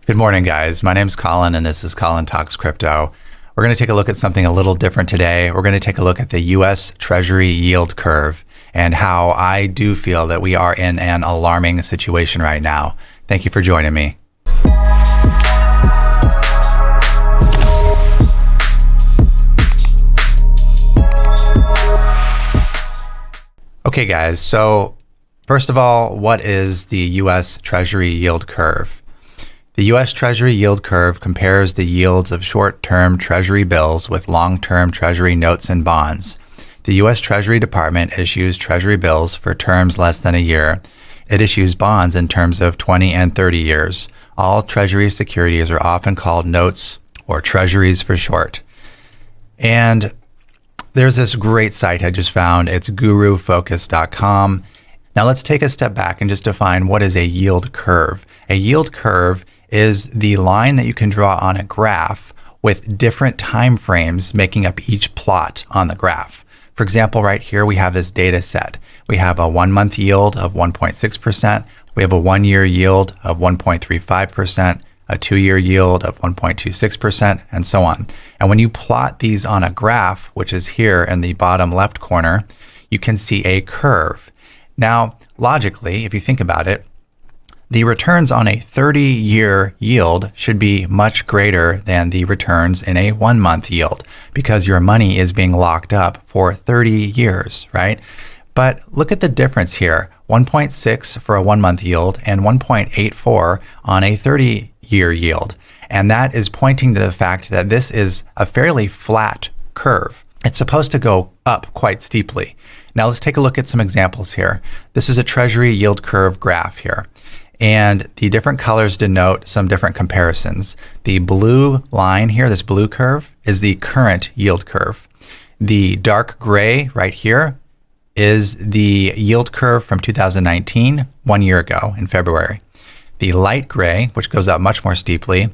Good morning, guys. My name's Colin, and this is Colin Talks Crypto. We're going to take a look at something a little different today. We're going to take a look at the U.S. Treasury yield curve and how I do feel that we are in an alarming situation right now. Thank you for joining me. Okay, guys. So first of all, what is the U.S. Treasury yield curve? The U.S. Treasury yield curve compares the yields of short-term Treasury bills with long-term Treasury notes and bonds. The U.S. Treasury Department issues Treasury bills for terms less than a year. It issues bonds in terms of 20 and 30 years. All Treasury securities are often called notes or Treasuries for short. And there's this great site I just found. It's gurufocus.com. Now let's take a step back and just define what is a yield curve. A yield curve is the line that you can draw on a graph with different time frames making up each plot on the graph. For example, right here we have this data set. We have a 1-month yield of 1.6%. We have a 1-year yield of 1.35%, a 2-year yield of 1.26%, and so on. And when you plot these on a graph, which is here in the bottom left corner, you can see a curve. Now, logically, if you think about it, the returns on a 30-year yield should be much greater than the returns in a 1-month yield because your money is being locked up for 30 years, right? But look at the difference here, 1.6 for a 1-month yield and 1.84 on a 30-year yield. And that is pointing to the fact that this is a fairly flat curve. It's supposed to go up quite steeply. Now let's take a look at some examples here. This is a Treasury yield curve graph here. And the different colors denote some different comparisons. The blue line here, this blue curve, is the current yield curve. The dark gray right here is the yield curve from 2019, 1 year ago in February. The light gray, which goes up much more steeply,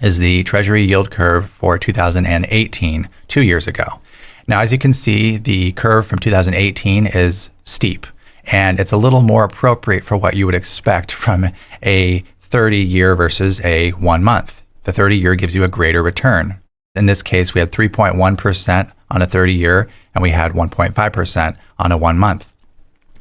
is the Treasury yield curve for 2018, 2 years ago. Now, as you can see, the curve from 2018 is steep, and it's a little more appropriate for what you would expect from a 30-year versus a 1-month. The 30-year gives you a greater return. In this case, we had 3.1% on a 30-year, and we had 1.5% on a 1-month.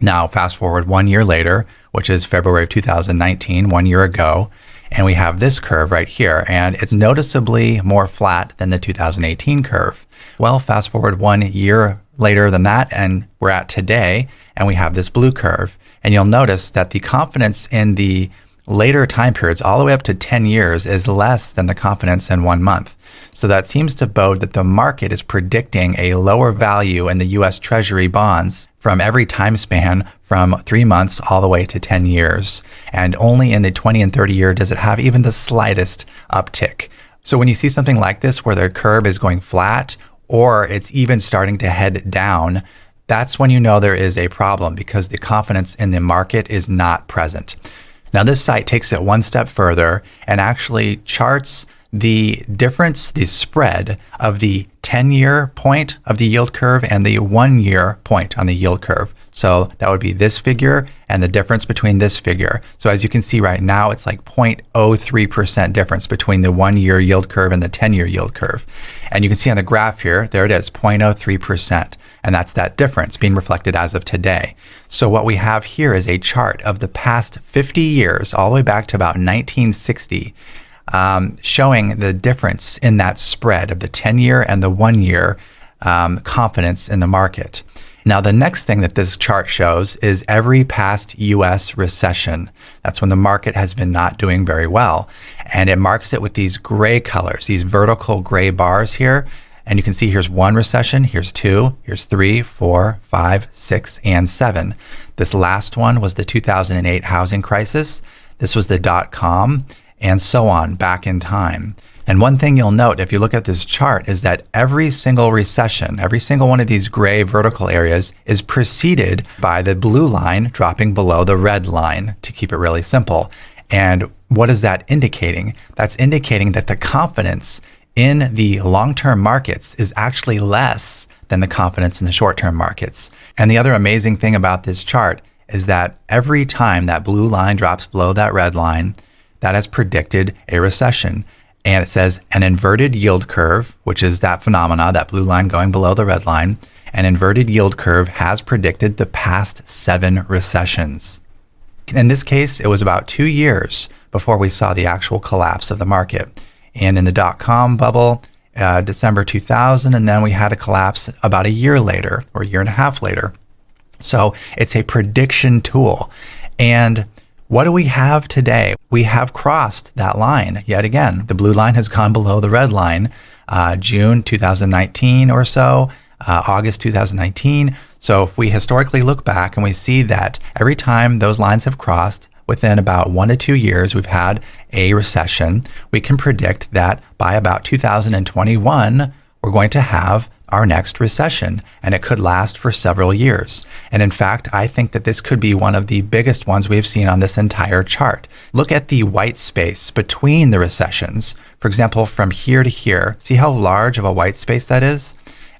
Now, fast forward 1 year later, which is February of 2019, 1 year ago, and we have this curve right here, and it's noticeably more flat than the 2018 curve. Well, fast forward 1 year later than that, and we're at today, and we have this blue curve. And you'll notice that the confidence in the later time periods, all the way up to 10 years, is less than the confidence in 1 month. So that seems to bode that the market is predicting a lower value in the U.S. Treasury bonds from every time span from 3 months all the way to 10 years. And only in the 20 and 30 year does it have even the slightest uptick. So when you see something like this where the curve is going flat or it's even starting to head down, that's when you know there is a problem because the confidence in the market is not present. Now this site takes it one step further and actually charts the difference, the spread of the 10-year point of the yield curve and the 1-year point on the yield curve. So that would be this figure and the difference between this figure. So as you can see right now, it's like 0.03% difference between the 1-year yield curve and the 10-year yield curve. And you can see on the graph here, there it is, 0.03%. And that's that difference being reflected as of today. So what we have here is a chart of the past 50 years, all the way back to about 1960, showing the difference in that spread of the 10-year and the 1-year confidence in the market. Now, the next thing that this chart shows is every past U.S. recession. That's when the market has been not doing very well. And it marks it with these gray colors, these vertical gray bars here. And you can see here's 1 recession, here's 2, here's 3, 4, 5, 6, and 7. This last one was the 2008 housing crisis. This was the .com, and so on back in time. And one thing you'll note if you look at this chart is that every single recession, every single one of these gray vertical areas is preceded by the blue line dropping below the red line, to keep it really simple. And what is that indicating? That's indicating that the confidence in the long-term markets is actually less than the confidence in the short-term markets. And the other amazing thing about this chart is that every time that blue line drops below that red line, that has predicted a recession. And it says an inverted yield curve, which is that phenomena, that blue line going below the red line, an inverted yield curve has predicted the past 7 recessions. In this case, it was about 2 years before we saw the actual collapse of the market. And in the dot-com bubble, December 2000, and then we had a collapse about a year later, or a year and a half later. So it's a prediction tool. And what do we have today? We have crossed that line yet again. The blue line has gone below the red line, June 2019 or so, August 2019. So if we historically look back and we see that every time those lines have crossed, within about 1 to 2 years, we've had a recession. We can predict that by about 2021, we're going to have our next recession, and it could last for several years. And in fact, I think that this could be one of the biggest ones we've seen on this entire chart. Look at the white space between the recessions. For example, from here to here, see how large of a white space that is?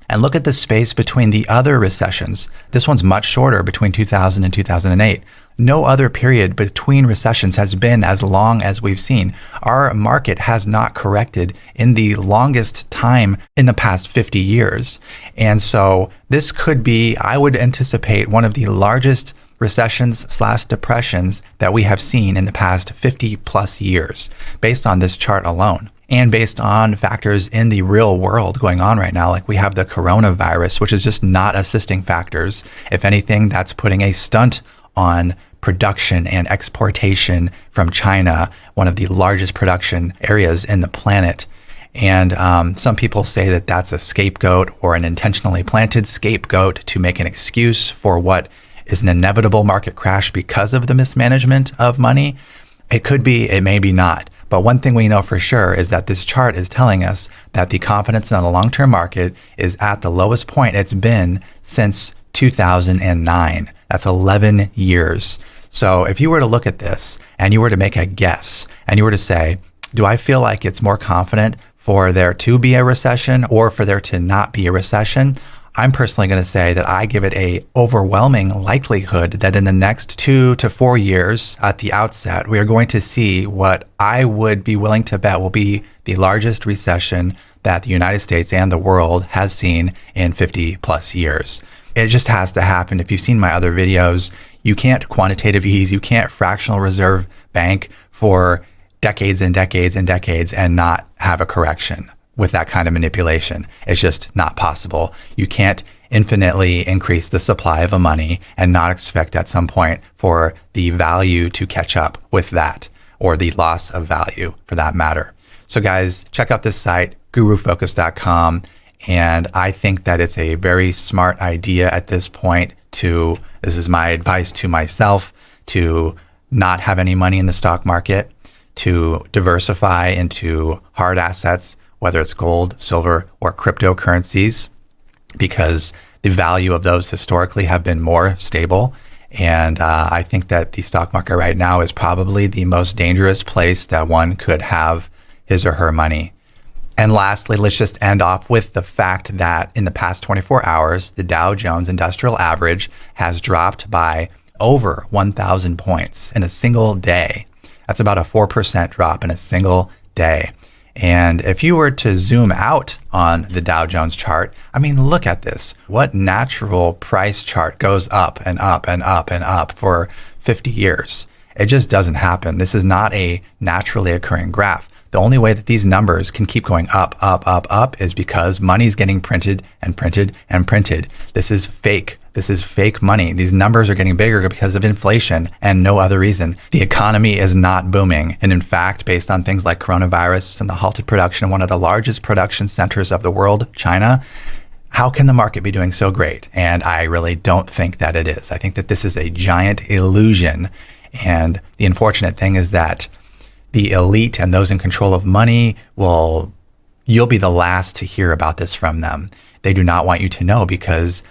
And look at the space between the other recessions. This one's much shorter, between 2000 and 2008. No other period between recessions has been as long as we've seen. Our market has not corrected in the longest time in the past 50 years. And so this could be, I would anticipate, one of the largest recessions/depressions that we have seen in the past 50 plus years, based on this chart alone. And based on factors in the real world going on right now, like we have the coronavirus, which is just not assisting factors. If anything, that's putting a stunt on production and exportation from China, one of the largest production areas in the planet. And some people say that that's a scapegoat, or an intentionally planted scapegoat, to make an excuse for what is an inevitable market crash because of the mismanagement of money. It could be, it may be not. But one thing we know for sure is that this chart is telling us that the confidence in the long-term market is at the lowest point it's been since 2009. That's 11 years. So if you were to look at this and you were to make a guess and you were to say, do I feel like it's more confident for there to be a recession or for there to not be a recession? I'm personally going to say that I give it a overwhelming likelihood that in the next 2 to 4 years at the outset, we are going to see what I would be willing to bet will be the largest recession that the United States and the world has seen in 50 plus years. It just has to happen. If you've seen my other videos, you can't quantitative ease, you can't fractional reserve bank for decades and decades and decades and not have a correction with that kind of manipulation. It's just not possible. You can't infinitely increase the supply of a money and not expect at some point for the value to catch up with that, or the loss of value for that matter. So guys, check out this site, gurufocus.com. And I think that it's a very smart idea at this point this is my advice to myself, to not have any money in the stock market, to diversify into hard assets, whether it's gold, silver, or cryptocurrencies, because the value of those historically have been more stable. And I think that the stock market right now is probably the most dangerous place that one could have his or her money. And lastly, let's just end off with the fact that in the past 24 hours, the Dow Jones Industrial Average has dropped by over 1,000 points in a single day. That's about a 4% drop in a single day. And if you were to zoom out on the Dow Jones chart, I mean, look at this. What natural price chart goes up and up and up and up for 50 years? It just doesn't happen. This is not a naturally occurring graph. The only way that these numbers can keep going up, up, up, up is because money is getting printed and printed and printed. This is fake. This is fake money. These numbers are getting bigger because of inflation and no other reason. The economy is not booming. And in fact, based on things like coronavirus and the halted production in one of the largest production centers of the world, China, how can the market be doing so great? And I really don't think that it is. I think that this is a giant illusion. And the unfortunate thing is that the elite and those in control of money you'll be the last to hear about this from them. They do not want you to know because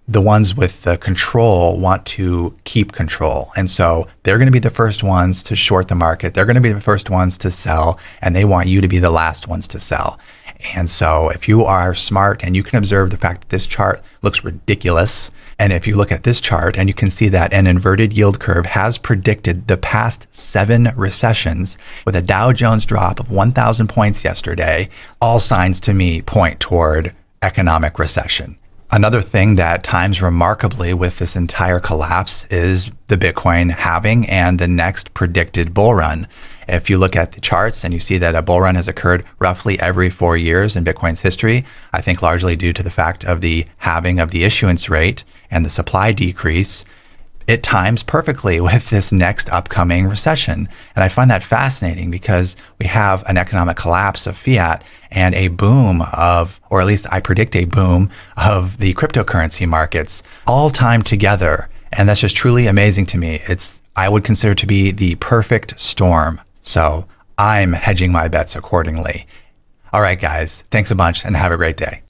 the ones with the control want to keep control. And so they're going to be the first ones to short the market. They're going to be the first ones to sell, and they want you to be the last ones to sell. And so if you are smart and you can observe the fact that this chart looks ridiculous, and if you look at this chart and you can see that an inverted yield curve has predicted the past 7 recessions with a Dow Jones drop of 1,000 points yesterday, all signs to me point toward economic recession. Another thing that times remarkably with this entire collapse is the Bitcoin halving and the next predicted bull run. If you look at the charts and you see that a bull run has occurred roughly every 4 years in Bitcoin's history, I think largely due to the fact of the halving of the issuance rate and the supply decrease, it times perfectly with this next upcoming recession. And I find that fascinating because we have an economic collapse of fiat and a boom of, or at least I predict a boom of the cryptocurrency markets all timed together. And that's just truly amazing to me. I would consider to be the perfect storm. So I'm hedging my bets accordingly. All right, guys, thanks a bunch and have a great day.